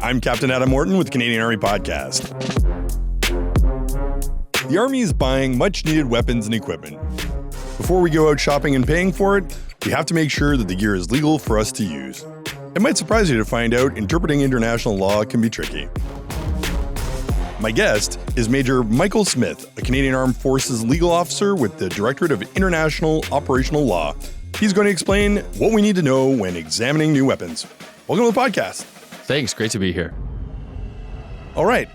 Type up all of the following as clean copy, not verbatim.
I'm Captain Adam Orton with Canadian Army Podcast. The Army is buying much-needed weapons and equipment. Before we go out shopping and paying for it, we have to make sure that the gear is legal for us to use. It might surprise you to find out interpreting international law can be tricky. My guest is Major Michael Smith, a Canadian Armed Forces legal officer with the Directorate of International Operational Law. He's going to explain what we need to know when examining new weapons. Welcome to the podcast. Thanks. Great to be here. All right.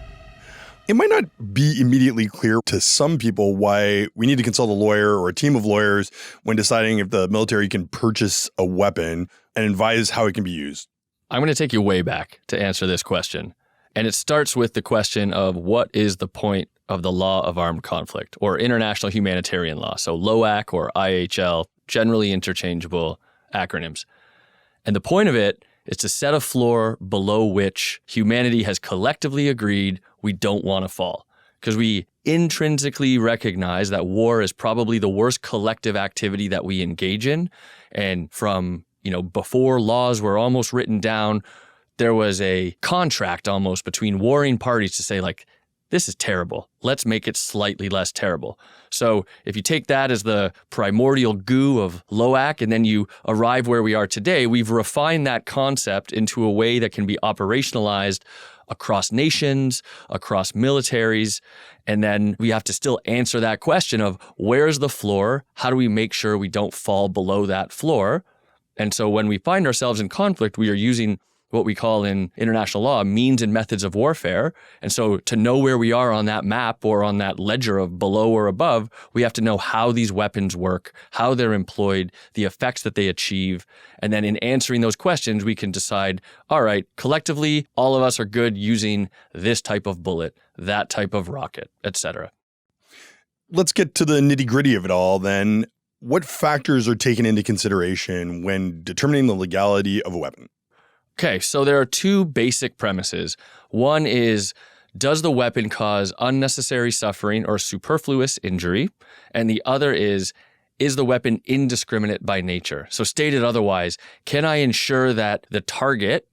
It might not be immediately clear to some people why we need to consult a lawyer or a team of lawyers when deciding if the military can purchase a weapon and advise how it can be used. I'm going to take you way back to answer this question. And it starts with the question of what is the point of the law of armed conflict or international humanitarian law. So LOAC or IHL, generally interchangeable acronyms. And the point of it is to set a floor below which humanity has collectively agreed we don't want to fall. Because we intrinsically recognize that war is probably the worst collective activity that we engage in. And from, before laws were almost written down, there was a contract almost between warring parties to say, this is terrible. Let's make it slightly less terrible. So if you take that as the primordial goo of LOAC and then you arrive where we are today, we've refined that concept into a way that can be operationalized across nations, across militaries. And then we have to still answer that question of where's the floor? How do we make sure we don't fall below that floor? And so when we find ourselves in conflict, we are using what we call in international law means and methods of warfare. And so to know where we are on that map or on that ledger of below or above, we have to know how these weapons work, how they're employed, the effects that they achieve. And then in answering those questions, we can decide, all right, collectively, all of us are good using this type of bullet, that type of rocket, etc. Let's get to the nitty-gritty of it all then. What factors are taken into consideration when determining the legality of a weapon? Okay, so there are two basic premises. One is, does the weapon cause unnecessary suffering or superfluous injury? And the other is the weapon indiscriminate by nature? So stated otherwise, can I ensure that the target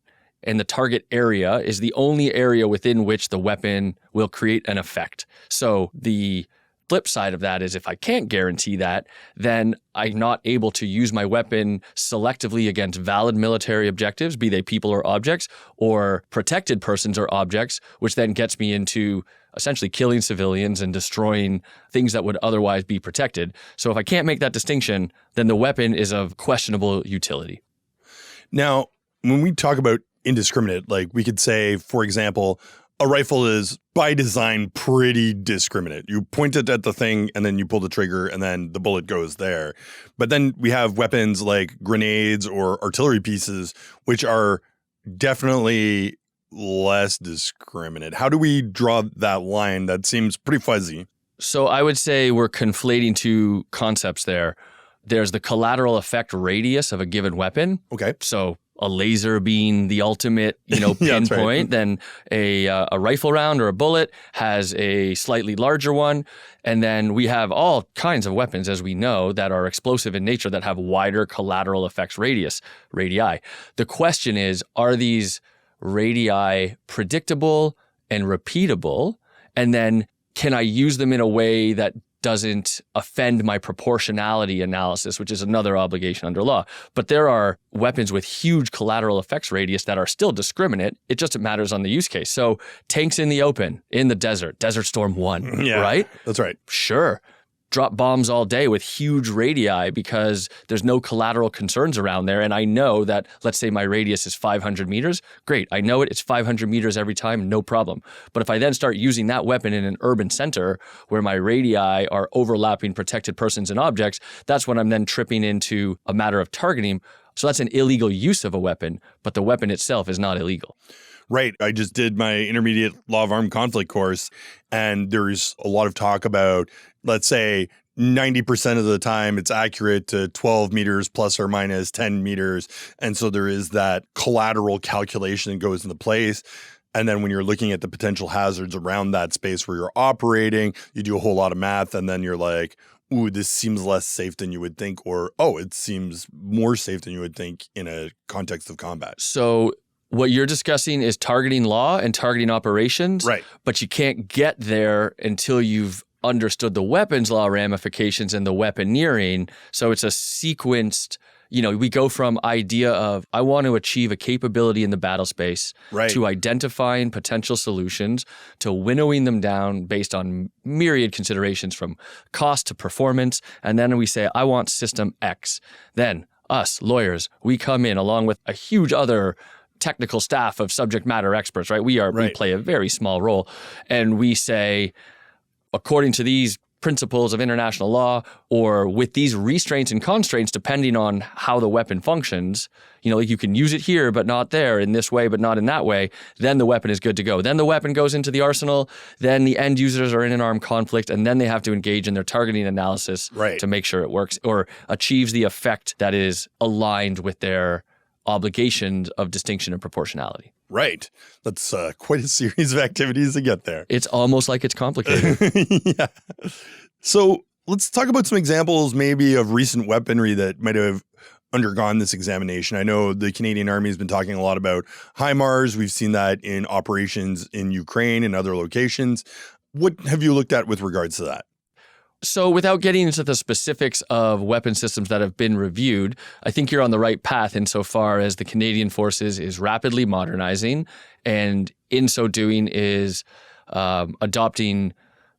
and the target area is the only area within which the weapon will create an effect? So the flip side of that is if I can't guarantee that, then I'm not able to use my weapon selectively against valid military objectives, be they people or objects, or protected persons or objects, which then gets me into essentially killing civilians and destroying things that would otherwise be protected. So if I can't make that distinction, then the weapon is of questionable utility. Now, when we talk about indiscriminate, we could say, for example, a rifle is by design pretty discriminate. You point it at the thing and then you pull the trigger and then the bullet goes there. But then we have weapons like grenades or artillery pieces, which are definitely less discriminate. How do we draw that line? That seems pretty fuzzy. So I would say we're conflating two concepts there. There's the collateral effect radius of a given weapon. Okay. So a laser being the ultimate, pinpoint, Yeah, that's right. Then a rifle round or a bullet has a slightly larger one. And then we have all kinds of weapons, as we know, that are explosive in nature that have wider collateral effects radii. The question is, are these radii predictable and repeatable? And then can I use them in a way that doesn't offend my proportionality analysis, which is another obligation under law. But there are weapons with huge collateral effects radius that are still discriminate. It just matters on the use case. So tanks in the open, in the desert, Desert Storm 1, Yeah, right? That's right. Sure. Drop bombs all day with huge radii because there's no collateral concerns around there. And I know that, let's say my radius is 500 meters. Great. I know it's 500 meters every time, no problem. But if I then start using that weapon in an urban center where my radii are overlapping protected persons and objects, that's when I'm then tripping into a matter of targeting. So that's an illegal use of a weapon, but the weapon itself is not illegal. Right. I just did my intermediate law of armed conflict course, and there's a lot of talk about, let's say, 90% of the time it's accurate to 12 meters plus or minus 10 meters. And so there is that collateral calculation that goes into place. And then when you're looking at the potential hazards around that space where you're operating, you do a whole lot of math, and then you're like, ooh, this seems less safe than you would think, or, oh, it seems more safe than you would think in a context of combat. So What you're discussing is targeting law and targeting operations, Right. but you can't get there until you've understood the weapons law ramifications and the weaponeering. So it's a sequenced, we go from idea of I want to achieve a capability in the battle space Right. to identifying potential solutions to winnowing them down based on myriad considerations from cost to performance. And then we say, I want system X. Then us, lawyers, we come in along with a huge other technical staff of subject matter experts, right? We play a very small role. And we say, according to these principles of international law, or with these restraints and constraints, depending on how the weapon functions, like you can use it here, but not there, in this way, but not in that way, then the weapon is good to go. Then the weapon goes into the arsenal, then the end users are in an armed conflict, and then they have to engage in their targeting analysis Right. to make sure it works or achieves the effect that is aligned with their obligations of distinction and proportionality. Right. That's quite a series of activities to get there. It's almost like it's complicated. Yeah. So let's talk about some examples maybe of recent weaponry that might have undergone this examination. I know the Canadian Army has been talking a lot about HIMARS. We've seen that in operations in Ukraine and other locations. What have you looked at with regards to that? So without getting into the specifics of weapon systems that have been reviewed, I think you're on the right path insofar as the Canadian Forces is rapidly modernizing, and in so doing is adopting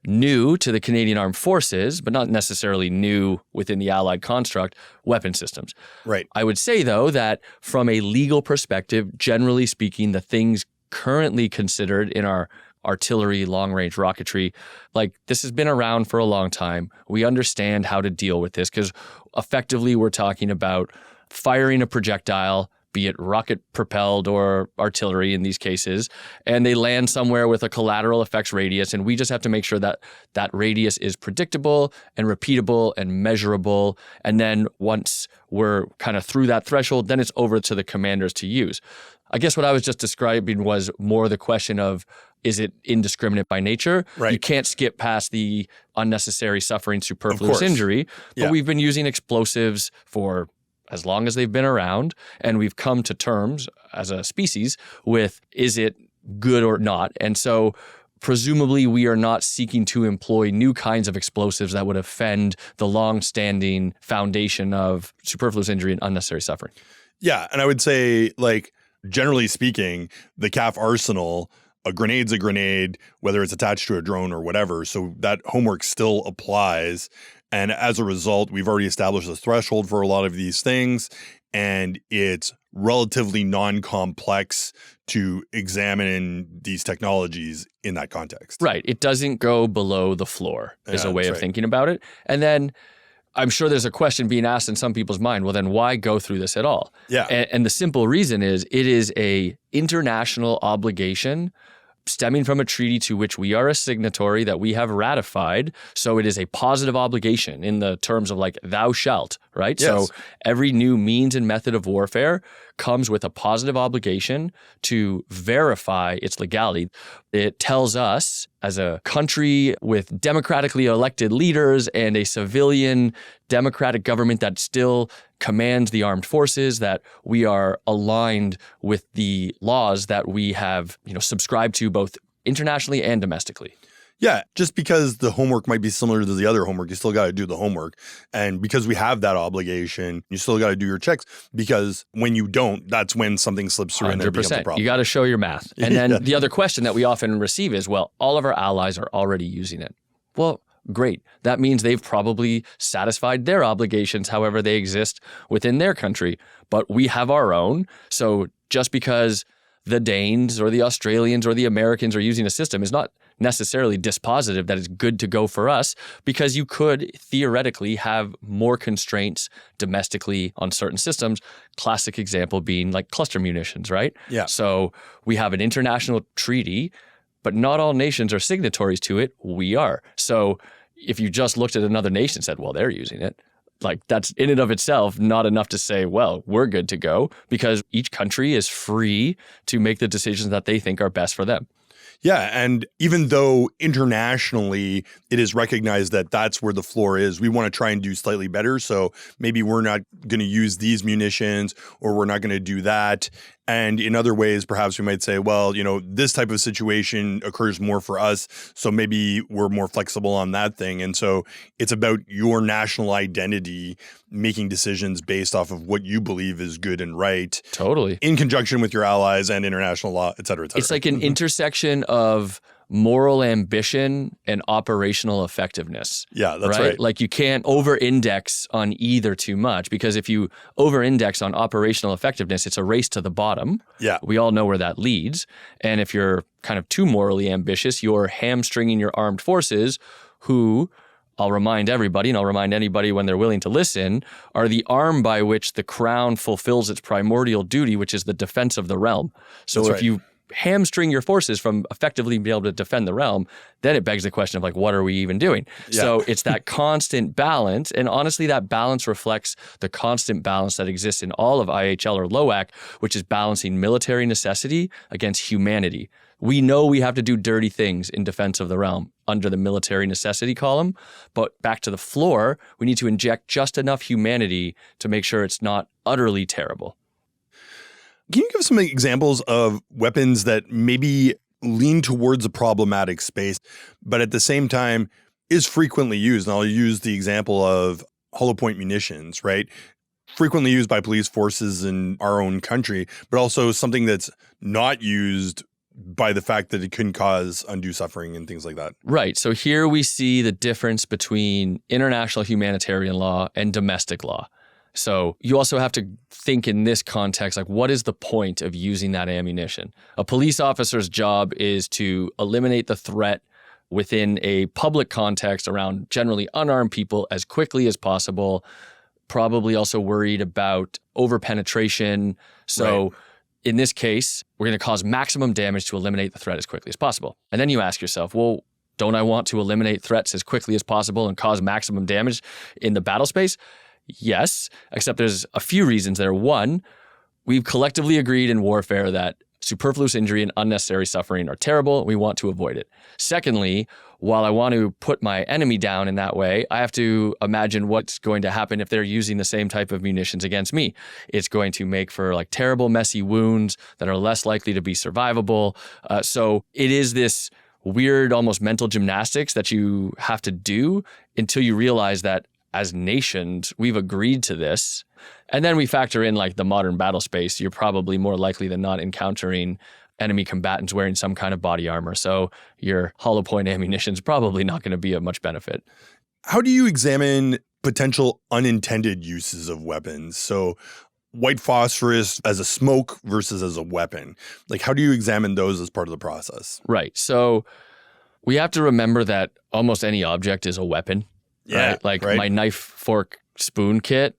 new to the Canadian Armed Forces, but not necessarily new within the Allied construct, weapon systems. Right. I would say, though, that from a legal perspective, generally speaking, the things currently considered in our artillery, long-range rocketry, like this has been around for a long time. We understand how to deal with this because effectively we're talking about firing a projectile, be it rocket-propelled or artillery in these cases, and they land somewhere with a collateral effects radius, and we just have to make sure that that radius is predictable and repeatable and measurable, and then once we're kind of through that threshold, then it's over to the commanders to use. I guess what I was just describing was more the question of, is it indiscriminate by nature? Right. You can't skip past the unnecessary suffering, superfluous course. injury, but Yeah. we've been using explosives for as long as they've been around, and we've come to terms as a species with, is it good or not? And so presumably we are not seeking to employ new kinds of explosives that would offend the long-standing foundation of superfluous injury and unnecessary suffering. Yeah. And I would say, like, generally speaking, the CAF arsenal, a grenade's a grenade, whether it's attached to a drone or whatever. So that homework still applies. And as a result, we've already established a threshold for a lot of these things. And it's relatively non-complex to examine these technologies in that context. Right. It doesn't go below the floor is Yeah, a way that's of right. thinking about it. And then I'm sure there's a question being asked in some people's mind, well, then why go through this at all? Yeah. And the simple reason is it is a international obligation stemming from a treaty to which we are a signatory that we have ratified. So it is a positive obligation in the terms of like thou shalt, right? Yes. So every new means and method of warfare comes with a positive obligation to verify its legality. It tells us as a country with democratically elected leaders and a civilian democratic government that still commands the armed forces that we are aligned with the laws that we have, subscribed to both internationally and domestically. Yeah, just because the homework might be similar to the other homework, you still got to do the homework. And because we have that obligation, you still got to do your checks, because when you don't, that's when something slips through and there becomes a 100%. problem. You got to show your math. And then Yeah. the other question that we often receive is, well, all of our allies are already using it. Well, great. That means they've probably satisfied their obligations, however they exist within their country. But we have our own. So just because the Danes or the Australians or the Americans are using a system is not necessarily dispositive that it's good to go for us, because you could theoretically have more constraints domestically on certain systems. Classic example being like cluster munitions, right? Yeah. So we have an international treaty, but not all nations are signatories to it. We are. So if you just looked at another nation and said, well, they're using it, like that's in and of itself not enough to say, well, we're good to go, because each country is free to make the decisions that they think are best for them. Yeah, and even though internationally it is recognized that that's where the floor is, we want to try and do slightly better. So maybe we're not going to use these munitions, or we're not going to do that. And in other ways, perhaps we might say, well, this type of situation occurs more for us, so maybe we're more flexible on that thing. And so it's about your national identity making decisions based off of what you believe is good and right. Totally. In conjunction with your allies and international law, et cetera, et cetera. It's like an intersection of moral ambition and operational effectiveness. Yeah, that's right. Like you can't over-index on either too much, because if you over-index on operational effectiveness, it's a race to the bottom. Yeah. We all know where that leads. And if you're kind of too morally ambitious, you're hamstringing your armed forces, who, I'll remind everybody, and I'll remind anybody when they're willing to listen, are the arm by which the crown fulfills its primordial duty, which is the defense of the realm. So if you hamstring your forces from effectively being able to defend the realm, then it begs the question of like, what are we even doing? Yeah. So it's that constant balance. And honestly, that balance reflects the constant balance that exists in all of IHL or LOAC, which is balancing military necessity against humanity. We know we have to do dirty things in defense of the realm under the military necessity column, but back to the floor, we need to inject just enough humanity to make sure it's not utterly terrible. Can you give some examples of weapons that maybe lean towards a problematic space, but at the same time is frequently used? And I'll use the example of hollow point munitions, right? Frequently used by police forces in our own country, but also something that's not used by the fact that it can cause undue suffering and things like that. Right. So here we see the difference between international humanitarian law and domestic law. So you also have to think in this context, like, what is the point of using that ammunition? A police officer's job is to eliminate the threat within a public context around generally unarmed people as quickly as possible, probably also worried about overpenetration. So in this case, we're going to cause maximum damage to eliminate the threat as quickly as possible. And then you ask yourself, well, don't I want to eliminate threats as quickly as possible and cause maximum damage in the battle space? Yes, except there's a few reasons there. One, we've collectively agreed in warfare that superfluous injury and unnecessary suffering are terrible. We want to avoid it. Secondly, while I want to put my enemy down in that way, I have to imagine what's going to happen if they're using the same type of munitions against me. It's going to make for like terrible, messy wounds that are less likely to be survivable. So it is this weird, almost mental gymnastics that you have to do until you realize that as nations, we've agreed to this. And then we factor in like the modern battle space. You're probably more likely than not encountering enemy combatants wearing some kind of body armor. So your hollow point ammunition is probably not going to be of much benefit. How do you examine potential unintended uses of weapons? So white phosphorus as a smoke versus as a weapon. Like, how do you examine those as part of the process? Right. So we have to remember that almost any object is a weapon. Yeah, right? Like my knife, fork, spoon kit,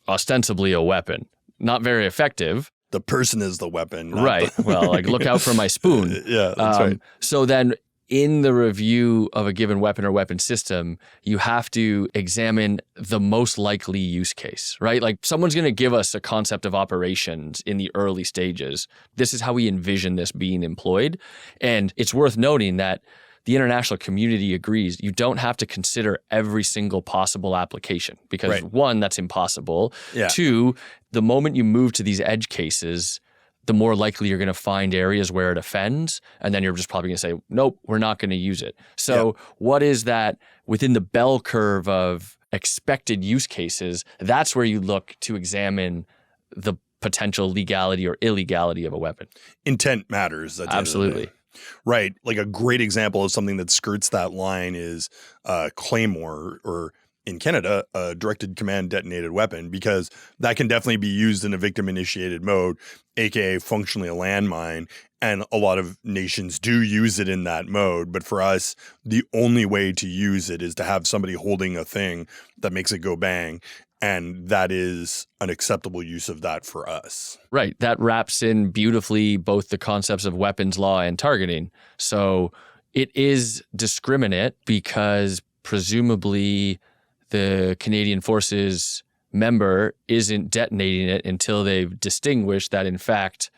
ostensibly a weapon. Not very effective. The person is the weapon. Right. Well, like look out for my spoon. Yeah, that's right. So then in the review of a given weapon or weapon system, you have to examine the most likely use case, right? Like someone's going to give us a concept of operations in the early stages. This is how we envision this being employed. And it's worth noting that the international community agrees you don't have to consider every single possible application because one, that's impossible. Yeah. Two, the moment you move to these edge cases, the more likely you're going to find areas where it offends. And then you're just probably going to say, nope, we're not going to use it. So what is that within the bell curve of expected use cases? That's where you look to examine the potential legality or illegality of a weapon. Intent matters. Absolutely. Right. Like a great example of something that skirts that line is Claymore, or in Canada, a directed command detonated weapon, because that can definitely be used in a victim initiated mode, aka functionally a landmine. And a lot of nations do use it in that mode. But for us, the only way to use it is to have somebody holding a thing that makes it go bang. And that is an acceptable use of that for us. Right. That wraps in beautifully both the concepts of weapons law and targeting. So it is discriminate because presumably the Canadian Forces member isn't detonating it until they've distinguished that, in fact,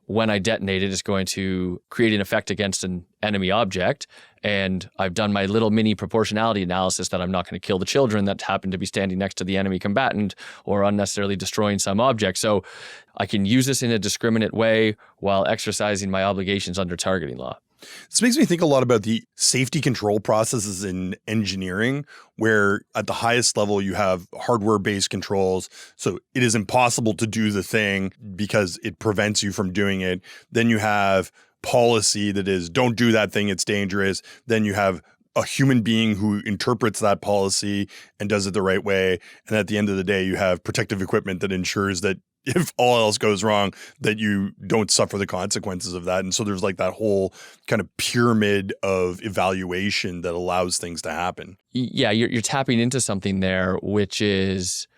when I detonate it, it's going to create an effect against an enemy object. And I've done my little mini proportionality analysis that I'm not going to kill the children that happen to be standing next to the enemy combatant or unnecessarily destroying some object. So I can use this in a discriminate way while exercising my obligations under targeting law. This makes me think a lot about the safety control processes in engineering, where at the highest level you have hardware-based controls. So it is impossible to do the thing because it prevents you from doing it. Then you have policy that is, don't do that thing, it's dangerous. Then you have a human being who interprets that policy and does it the right way. And at the end of the day, you have protective equipment that ensures that if all else goes wrong, that you don't suffer the consequences of that. And so there's like that whole kind of pyramid of evaluation that allows things to happen. Yeah, you're tapping into something there, which is,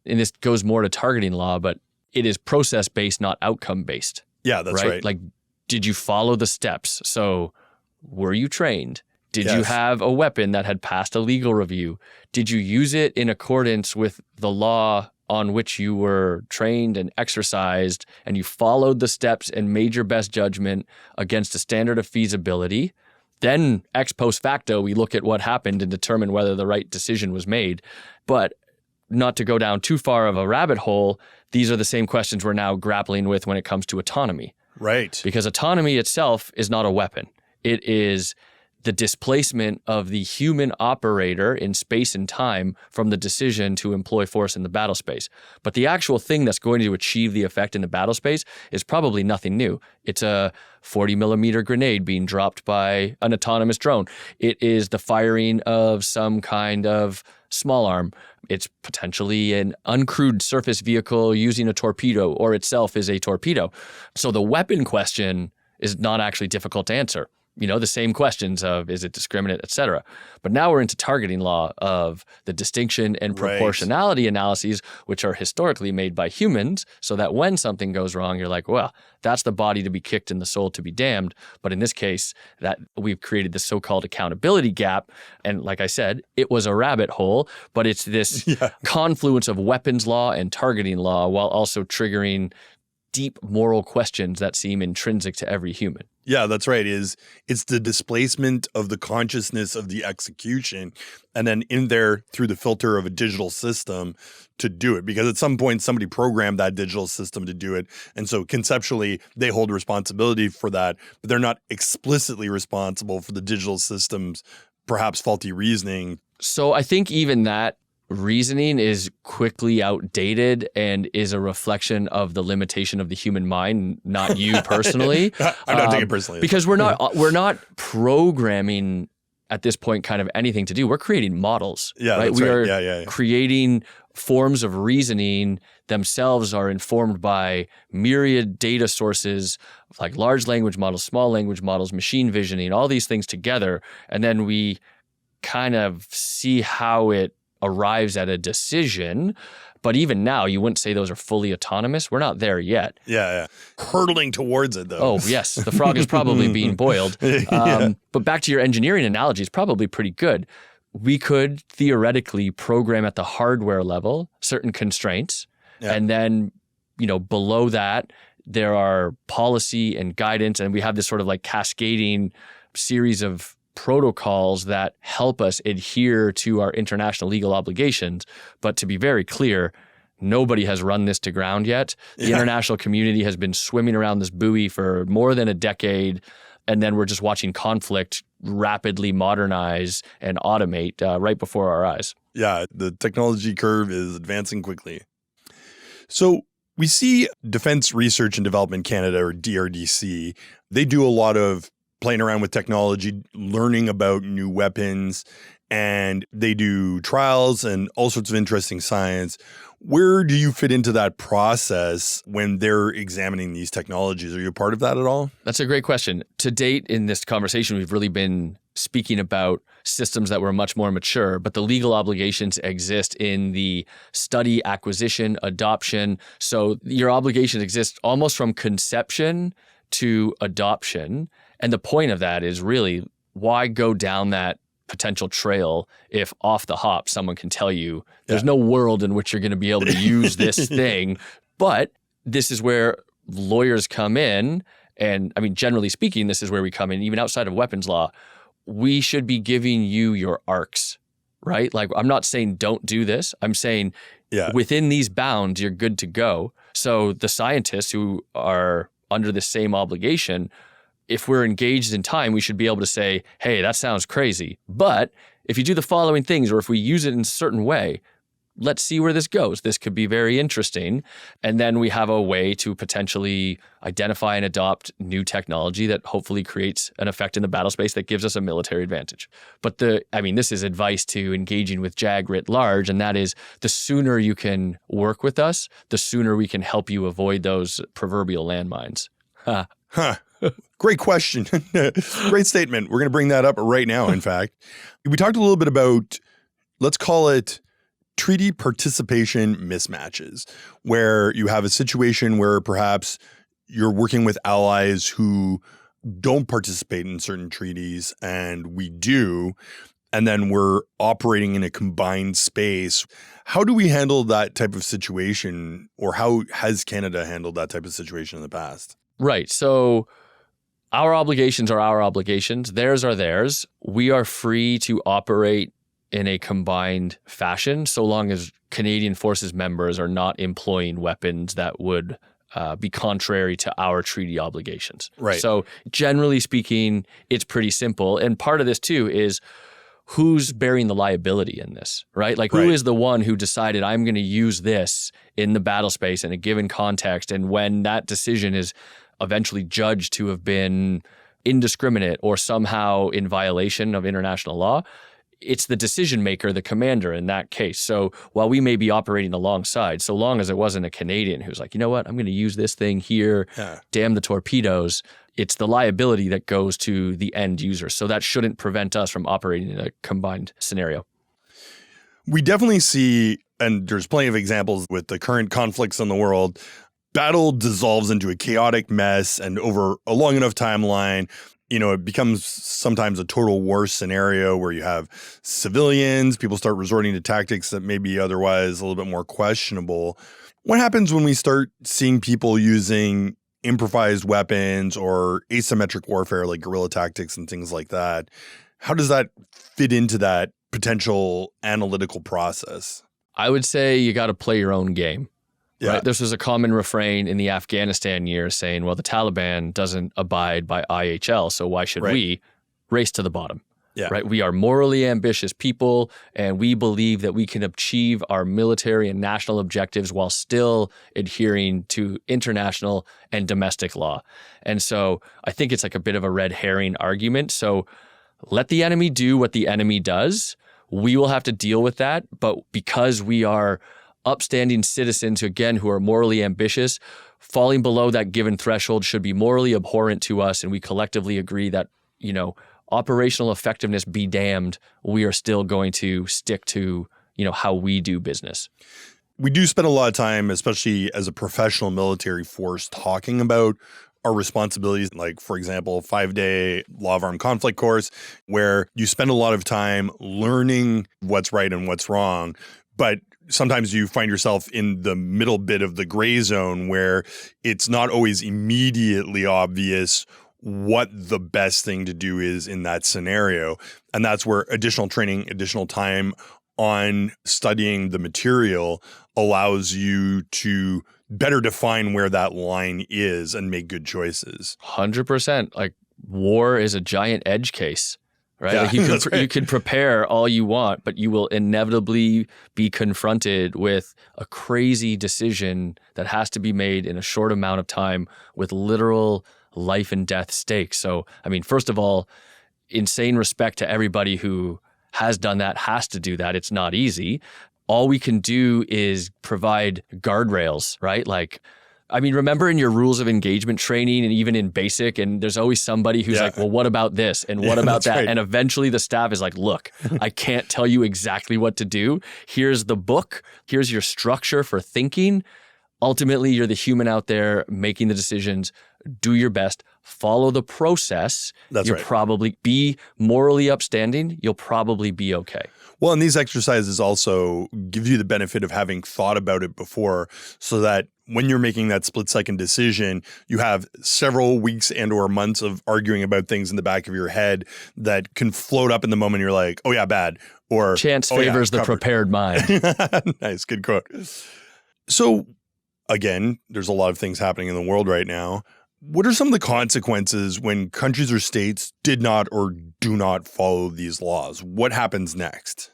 and this goes more to targeting law, but it is process-based, not outcome-based. Yeah, that's right. Like, did you follow the steps? So were you trained? Did Yes. you have a weapon that had passed a legal review? Did you use it in accordance with the law on which you were trained and exercised, and you followed the steps and made your best judgment against a standard of feasibility? Then ex post facto, we look at what happened and determine whether the right decision was made. But not to go down too far of a rabbit hole, these are the same questions we're now grappling with when it comes to autonomy. Right. Because autonomy itself is not a weapon. It is the displacement of the human operator in space and time from the decision to employ force in the battle space. But the actual thing that's going to achieve the effect in the battle space is probably nothing new. It's a 40 millimeter grenade being dropped by an autonomous drone. It is the firing of some kind of small arm. It's potentially an uncrewed surface vehicle using a torpedo, or itself is a torpedo. So the weapon question is not actually difficult to answer. You know, the same questions of, is it discriminate, et cetera. But now we're into targeting law of the distinction and proportionality analyses, which are historically made by humans, so that when something goes wrong, you're like, well, that's the body to be kicked and the soul to be damned. But in this case, that we've created this so-called accountability gap. And like I said, it was a rabbit hole, but it's this confluence of weapons law and targeting law while also triggering deep moral questions that seem intrinsic to every human. Yeah, that's right. It's the displacement of the consciousness of the execution and then in there through the filter of a digital system to do it. Because at some point, somebody programmed that digital system to do it. And so conceptually, they hold responsibility for that, but they're not explicitly responsible for the digital system's perhaps faulty reasoning. So I think even that reasoning is quickly outdated and is a reflection of the limitation of the human mind, not you personally. I'm not taking it personally. Because we're not programming at this point kind of anything to do. We're creating models. Yeah, right? that's We right. are creating forms of reasoning themselves are informed by myriad data sources like large language models, small language models, machine visioning, all these things together. And then we kind of see how it arrives at a decision. But even now, you wouldn't say those are fully autonomous. We're not there yet. Yeah. Hurtling towards it, though. Oh, yes. The frog is probably being boiled. But back to your engineering analogy, it's probably pretty good. We could theoretically program at the hardware level certain constraints. Yeah. And then, below that, there are policy and guidance. And we have this sort of like cascading series of protocols that help us adhere to our international legal obligations. But to be very clear, nobody has run this to ground yet. The international community has been swimming around this buoy for more than a decade, and then we're just watching conflict rapidly modernize and automate right before our eyes. Yeah, the technology curve is advancing quickly. So we see Defense Research and Development Canada, or DRDC. They do a lot of playing around with technology, learning about new weapons, and they do trials and all sorts of interesting science. Where do you fit into that process when they're examining these technologies? Are you a part of that at all? That's a great question. To date in this conversation, we've really been speaking about systems that were much more mature, but the legal obligations exist in the study, acquisition, adoption. So your obligations exist almost from conception to adoption. And the point of that is really, why go down that potential trail if off the hop someone can tell you there's no world in which you're going to be able to use this thing? But this is where lawyers come in, and I mean, generally speaking, this is where we come in, even outside of weapons law, we should be giving you your arcs, right? Like, I'm not saying don't do this. I'm saying within these bounds, you're good to go. So the scientists who are under the same obligation, if we're engaged in time, we should be able to say, hey, that sounds crazy. But if you do the following things, or if we use it in a certain way, let's see where this goes. This could be very interesting. And then we have a way to potentially identify and adopt new technology that hopefully creates an effect in the battle space that gives us a military advantage. But this is advice to engaging with JAG writ large, and that is the sooner you can work with us, the sooner we can help you avoid those proverbial landmines. Great question. Great statement. We're going to bring that up right now, in fact. We talked a little bit about, let's call it, treaty participation mismatches, where you have a situation where perhaps you're working with allies who don't participate in certain treaties and we do, and then we're operating in a combined space. How do we handle that type of situation, or how has Canada handled that type of situation in the past? Right. So our obligations are our obligations. Theirs are theirs. We are free to operate in a combined fashion, so long as Canadian Forces members are not employing weapons that would be contrary to our treaty obligations. Right. So generally speaking, it's pretty simple. And part of this too is who's bearing the liability in this, right? Like, who is the one who decided I'm going to use this in the battle space in a given context? And when that decision is eventually judged to have been indiscriminate or somehow in violation of international law, it's the decision maker, the commander in that case. So while we may be operating alongside, so long as it wasn't a Canadian who's like, you know what, I'm going to use this thing here, damn the torpedoes, it's the liability that goes to the end user. So that shouldn't prevent us from operating in a combined scenario. We definitely see, and there's plenty of examples with the current conflicts in the world, battle dissolves into a chaotic mess, and over a long enough timeline, it becomes sometimes a total war scenario where you have civilians, people start resorting to tactics that may be otherwise a little bit more questionable. What happens when we start seeing people using improvised weapons or asymmetric warfare like guerrilla tactics and things like that? How does that fit into that potential analytical process? I would say you got to play your own game. Yeah. Right? This was a common refrain in the Afghanistan years saying, well, the Taliban doesn't abide by IHL, so why should we race to the bottom? Yeah. Right? We are morally ambitious people, and we believe that we can achieve our military and national objectives while still adhering to international and domestic law. And so I think it's like a bit of a red herring argument. So let the enemy do what the enemy does. We will have to deal with that. But because we are upstanding citizens, again, who are morally ambitious, falling below that given threshold should be morally abhorrent to us. And we collectively agree that, operational effectiveness be damned, we are still going to stick to, how we do business. We do spend a lot of time, especially as a professional military force, talking about our responsibilities, like, for example, 5-day Law of Armed Conflict course, where you spend a lot of time learning what's right and what's wrong. But sometimes you find yourself in the middle bit of the gray zone where it's not always immediately obvious what the best thing to do is in that scenario. And that's where additional training, additional time on studying the material allows you to better define where that line is and make good choices. 100%. Like, war is a giant edge case. Right? Yeah, like you can prepare all you want, but you will inevitably be confronted with a crazy decision that has to be made in a short amount of time with literal life and death stakes. So, first of all, insane respect to everybody who has done that, has to do that. It's not easy. All we can do is provide guardrails, right? Like, remember in your rules of engagement training and even in basic, and there's always somebody who's like, well, what about this? And what about that? Right. And eventually the staff is like, look, I can't tell you exactly what to do. Here's the book. Here's your structure for thinking. Ultimately, you're the human out there making the decisions. Do your best. Follow the process. That's You'll right. probably be morally upstanding. You'll probably be okay. Well, and these exercises also give you the benefit of having thought about it before, so that when you're making that split-second decision, you have several weeks and or months of arguing about things in the back of your head that can float up in the moment. You're like, oh yeah, bad. Or Chance oh, yeah, favors the covered. prepared mind. Nice, good quote. So again, there's a lot of things happening in the world right now. What are some of the consequences when countries or states did not or do not follow these laws? What happens next?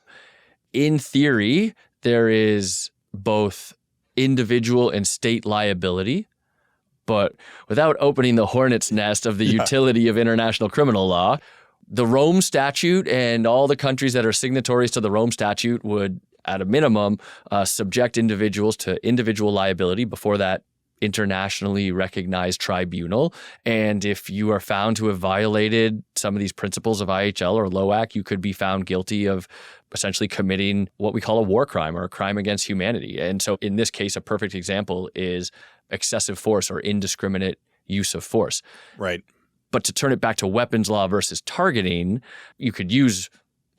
In theory, there is both individual and state liability, but without opening the hornet's nest of the utility of international criminal law, the Rome Statute and all the countries that are signatories to the Rome Statute would, at a minimum, subject individuals to individual liability before that internationally recognized tribunal. And if you are found to have violated some of these principles of IHL or LOAC, you could be found guilty of essentially committing what we call a war crime or a crime against humanity. And so in this case, a perfect example is excessive force or indiscriminate use of force. Right. But to turn it back to weapons law versus targeting, you could use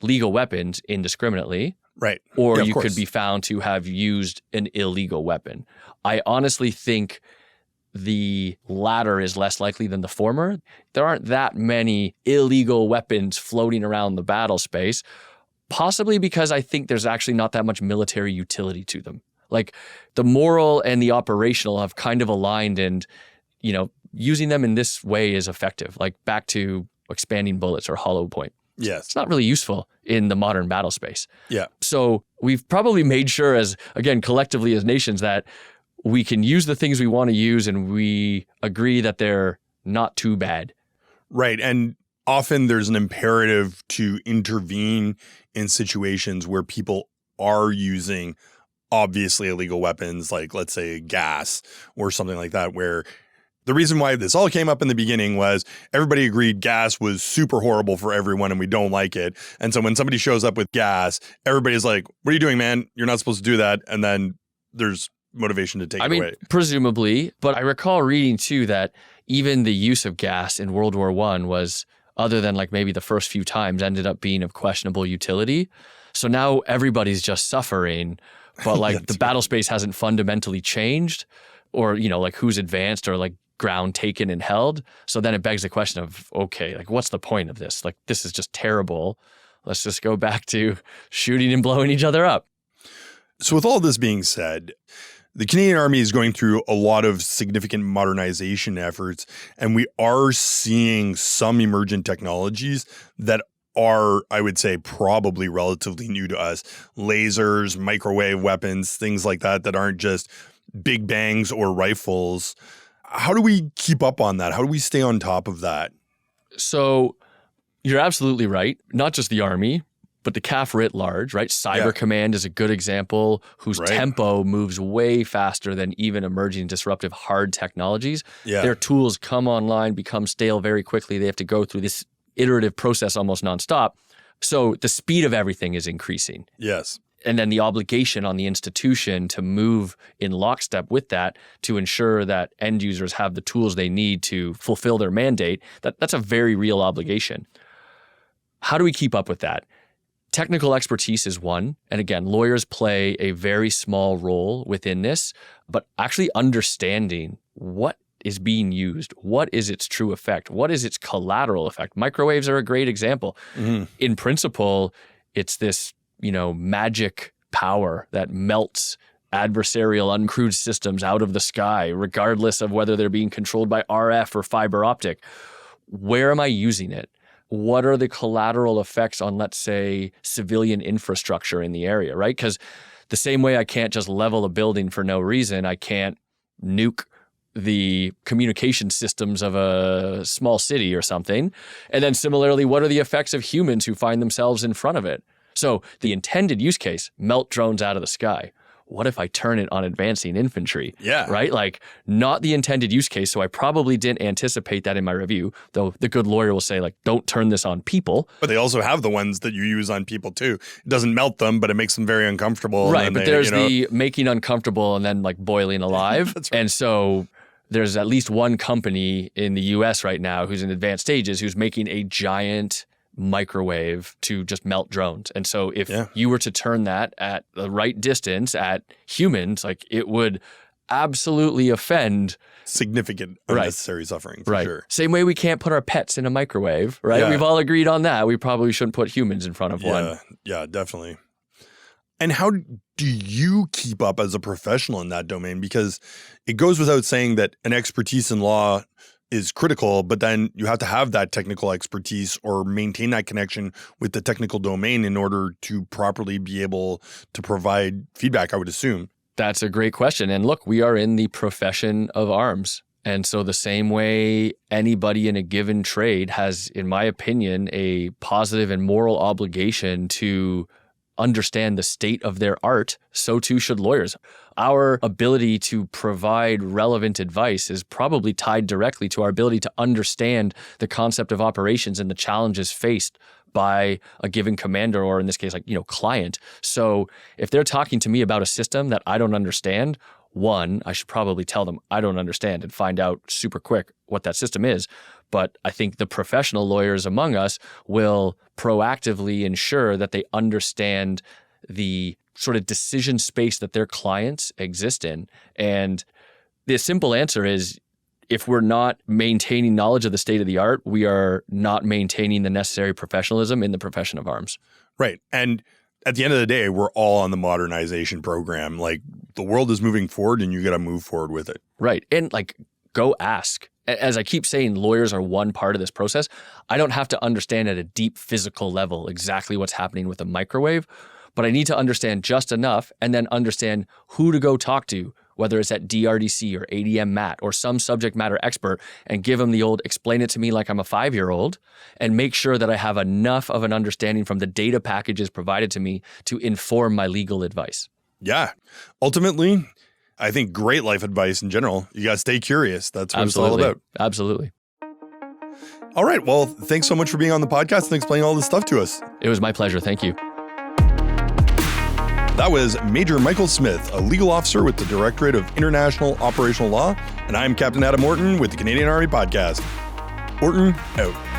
legal weapons indiscriminately. Right. Or Yeah, of you course. could be found to have used an illegal weapon. I honestly think the latter is less likely than the former. There aren't that many illegal weapons floating around the battle space, possibly because I think there's actually not that much military utility to them. Like the moral and the operational have kind of aligned, and, you know, using them in this way is effective. Like back to expanding bullets or hollow point. Yes. It's not really useful in the modern battle space. Yeah. So we've probably made sure as, again, collectively as nations that we can use the things we want to use and we agree that they're not too bad. Right. And often there's an imperative to intervene in situations where people are using obviously illegal weapons, like let's say gas or something like that, where the reason why this all came up in the beginning was everybody agreed gas was super horrible for everyone and we don't like it. And so when somebody shows up with gas, everybody's like, what are you doing, man? You're not supposed to do that. And then there's motivation to take it away. Presumably, but I recall reading too that even the use of gas in World War I was, other than like maybe the first few times, ended up being of questionable utility. So now everybody's just suffering, but like the battle space hasn't fundamentally changed, or, you know, like who's advanced or like ground taken and held. So then it begs the question of, okay, like what's the point of this? Like this is just terrible. Let's just go back to shooting and blowing each other up. So with all this being said, the Canadian Army is going through a lot of significant modernization efforts, and we are seeing some emergent technologies that are, I would say, probably relatively new to us. Lasers, microwave weapons, things like that, that aren't just big bangs or rifles. How do we keep up on that? How do we stay on top of that? So you're absolutely right. Not just the Army, but the CAF writ large, right? Cyber Command is a good example whose tempo moves way faster than even emerging disruptive hard technologies. Yeah. Their tools come online, become stale very quickly. They have to go through this iterative process almost nonstop. So the speed of everything is increasing. Yes. And then the obligation on the institution to move in lockstep with that to ensure that end users have the tools they need to fulfill their mandate, that's a very real obligation. How do we keep up with that? Technical expertise is one. And again, lawyers play a very small role within this, but actually understanding what is being used, what is its true effect, what is its collateral effect. Microwaves are a great example. Mm-hmm. In principle, it's this, you know, magic power that melts adversarial uncrewed systems out of the sky, regardless of whether they're being controlled by RF or fiber optic. Where am I using it? What are the collateral effects on, let's say, civilian infrastructure in the area, right? Because the same way I can't just level a building for no reason, I can't nuke the communication systems of a small city or something. And then similarly, what are the effects of humans who find themselves in front of it? So the intended use case, melt drones out of the sky. what if I turn it on advancing infantry? Yeah. Right? Like, not the intended use case. So I probably didn't anticipate that in my review, though the good lawyer will say, like, don't turn this on people. But they also have the ones that you use on people too. It doesn't melt them, but it makes them very uncomfortable. Right. But there's the making uncomfortable and then like boiling alive. That's right. And so there's at least one company in the US right now who's in advanced stages who's making a giant microwave to just melt drones. And so if you were to turn that at the right distance at humans, like, it would absolutely offend significant unnecessary suffering for sure. Same way we can't put our pets in a microwave, right? Yeah. We've all agreed on that. We probably shouldn't put humans in front of one. Yeah, definitely. And how do you keep up as a professional in that domain? Because it goes without saying that an expertise in law is critical, but then you have to have that technical expertise or maintain that connection with the technical domain in order to properly be able to provide feedback, I would assume. That's a great question. And look, we are in the profession of arms. And so the same way anybody in a given trade has, in my opinion, a positive and moral obligation to understand the state of their art, so too should lawyers. Our ability to provide relevant advice is probably tied directly to our ability to understand the concept of operations and the challenges faced by a given commander, or in this case, like, client. So if they're talking to me about a system that I don't understand, one, I should probably tell them I don't understand and find out super quick what that system is. But I think the professional lawyers among us will proactively ensure that they understand the sort of decision space that their clients exist in. And the simple answer is, if we're not maintaining knowledge of the state of the art, we are not maintaining the necessary professionalism in the profession of arms. Right. And at the end of the day, we're all on the modernization program. Like, the world is moving forward and you got to move forward with it. Right. And like, go ask. As I keep saying, lawyers are one part of this process. I don't have to understand at a deep physical level exactly what's happening with a microwave, but I need to understand just enough and then understand who to go talk to, whether it's at DRDC or ADM MAT or some subject matter expert, and give them the old explain it to me like I'm a 5-year-old, and make sure that I have enough of an understanding from the data packages provided to me to inform my legal advice. Yeah. Ultimately, I think great life advice in general. You got to stay curious. That's what it's all about. Absolutely. All right. Well, thanks so much for being on the podcast and explaining all this stuff to us. It was my pleasure. Thank you. That was Major Michael Smith, a legal officer with the Directorate of International Operational Law. And I'm Captain Adam Orton with the Canadian Army Podcast. Orton, out.